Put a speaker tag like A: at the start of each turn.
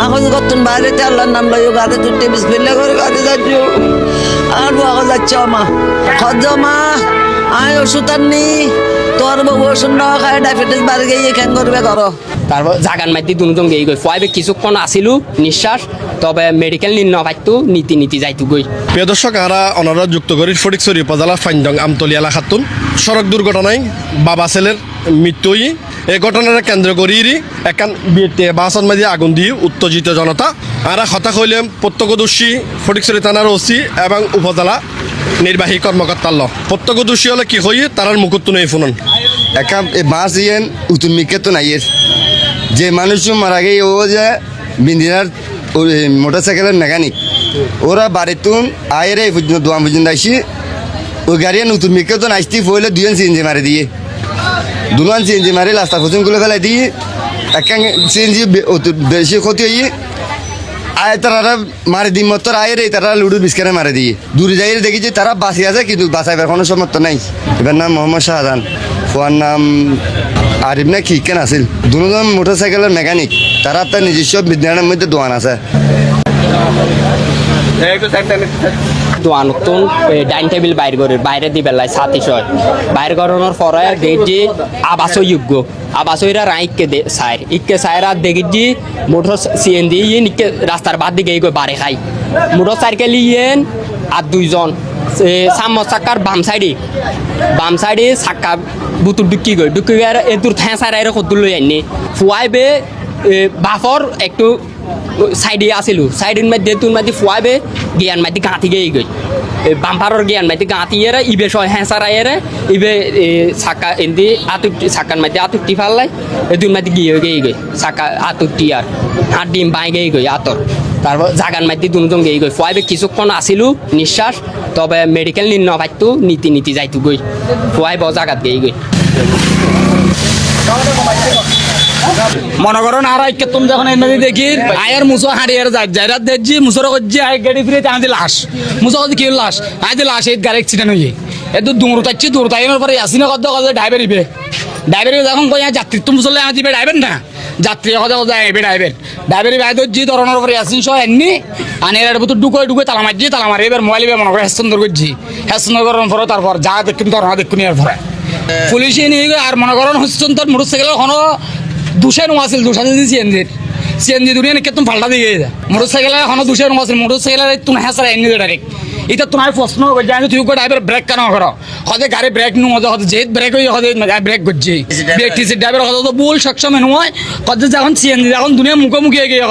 A: এখন কতক্ষণ বাইরে আল্লাহর নাম লইও গাড়ি তুলতে বিসমিল্লাহ করে গাড়ি যাচ্ছ আর বাবা যাচ্ছ মা খজ্জ মা আয় ওষুধ আননি তোর বাবু ওষুধ না খায় ডায়াবেটিস বাড়ি গিয়ে কেন করবে করো
B: তারপর জাগান মাইতি দুজন গেই গই ফুয়াইবে কিছুক্ষণ আসিলু নিঃশ্বাস তবে মেডিকেল নিন্ন পাইতো নীতি নীতি যাইতু গই।
C: প্রিয় দর্শক অনারা যুক্ত করি ফটিকছড়ি উপজেলার ফাইনডং আমতলি এলাকাতুন সড়ক দুর্ঘটনায় বাবা ছেলের মৃত্যু এই ঘটনার কেন্দ্র করি একান বিয়েতে বাসন মাঝে আগুন দিয়ে উত্তেজিত জনতা আরা হতাশ হইলে প্রত্যক্ষদর্শী ফটিকছড়ি থানার ওসি এবং উপজেলা নির্বাহী কর্মকর্তার প্রত্যক্ষদর্শী হলে কি হই তারার মুকুট নেই ফোনন
D: একা বাস ইয়েন উতুন মিকে তো নাইয়ের যে মানুষ মারা গে ও যে বিন্দিনার মোটরসাইকেলের মেকানিক ওরা বাড়িতুন আয়ের এই পর্যন্ত দোয়া পর্যন্ত আসি ওই গাড়িয়ে নতুন মিকে তো নাইসতি ফইলে দুজন সিএনজি মারি দিয়ে দুজন সিএনজি মারি রাস্তা পছন্দ ফেলাই দিয়ে একা সিএনজি বেশি ক্ষতি হই আয় তারা মারি দিই মতো আয়ের এই তারা লুডু বিস্কারে মারি দিয়ে দূরে যাই দেখি যে তারা বাঁচি আছে কিন্তু বাঁচাইবার কোনো সমর্থ নাই। এবার নাম মোহাম্মদ শাহজাহান, ওর নাম আরিফ না কি কেন আছিল। দুজন মোটরসাইকেলের মেকানিক, তারা তার নিজস্ব বিদ্যালয়ের মধ্যে দোকান আছে।
B: দোয়ানতন ডাইনিং টেবিল বাইরে দি বেলায় ছাতি হয় বাইর করানোর পরে দেখি আবাস যোগ্য আবাসইরা রাইকে সাইর ইকে সাইর আর দেখি মোটর সিএনজি ইন ইকে রাস্তার বাদ দিকে বাড়ি খাই মোটর সাইকেল ইয়েন আর দুইজন সামর চাক্কার বাম সাইডে চাক্কা বুতুর ঢুকি গিয়ে এদুর থ্যাঁ সাইর আইরে কদ্দুর লই আইনি ফুয়াইবে বাফর একটু সাইডে আসিলু সাইডের মধ্যে তুন মাঝে ফুয়াইবে জ্ঞান মাঝে গাঁথি গই বাম্পারর জ্ঞান মাঝে গাঁথি এরা ইবে সয় হ্যাঁসার আইরে ইবে চাকা এন্দি আতুটি চাকার মধ্যে আতুটি ফাল্লাই এদুর মাঝে গিয়ে গই চাকা আতুটি আর হাত ডিম বাই গই আতর তারপর জাগান মাঝে দুজন গই ফুয়াইবে কিছুক্ষণ আসিলু নিঃশ্বাস তবে মেডিকেল নিন্ন পাইতো নীতি নীতি যাইতু গই ফুয়াইব জাগাত গই
E: মনে করেন আর আইকে তুমি যখন এমনি দেখি আয়ের মুসো হারিয়ে যাইরা দেখছি মুসোর করছি আয় গাড়ি ফিরে আনতে লাশ মুসো কি লাশ আনতে লাশ এই গাড়ি অ্যাক্সিডেন্ট হয়ে এত দূর তাচ্ছি দূর তাইনের পরে আসিনা কত কত ড্রাইভার যখন কই যাত্রী তুমি চলে আনা দিবে ড্রাইভার না যাত্রী কথা কথা আইবে ড্রাইভারি ভাই ধরছি ধরনের পরে আসিন সব এমনি আনের ভিতর ঢুকে তালা মারি এবার মোবাইল মনে করে সুন্দর করছি সুন্দর করার পরে তারপর যা দেখুন ধরনা দেখুন এর পরে পুলিশে নিয়ে আর মনে করেন হচ্ছেন তোর মোটরসাইকেল এখনো দুশো নো আছিল দুশো যদি সিএনজি দুনিয়া নাকি তুমি ফাল্টা দিয়ে যায় মোটরসাইকেল এখনো দুশো নো আছিল মোটরসাইকেল তুমি হ্যাঁ এনে ডাইরেক্ট এটা তোমার প্রশ্ন জানি তুই ড্রাইভার ব্রেক কেন করো হতে গাড়ি ব্রেক নো হতে যেহেতু ব্রেক হয়ে হতে ব্রেক করছি ড্রাইভার হতে তো ভুল সক্ষম নয় কত যখন সিএনজি এখন দুনিয়া মুখোমুখি হয়ে গিয়ে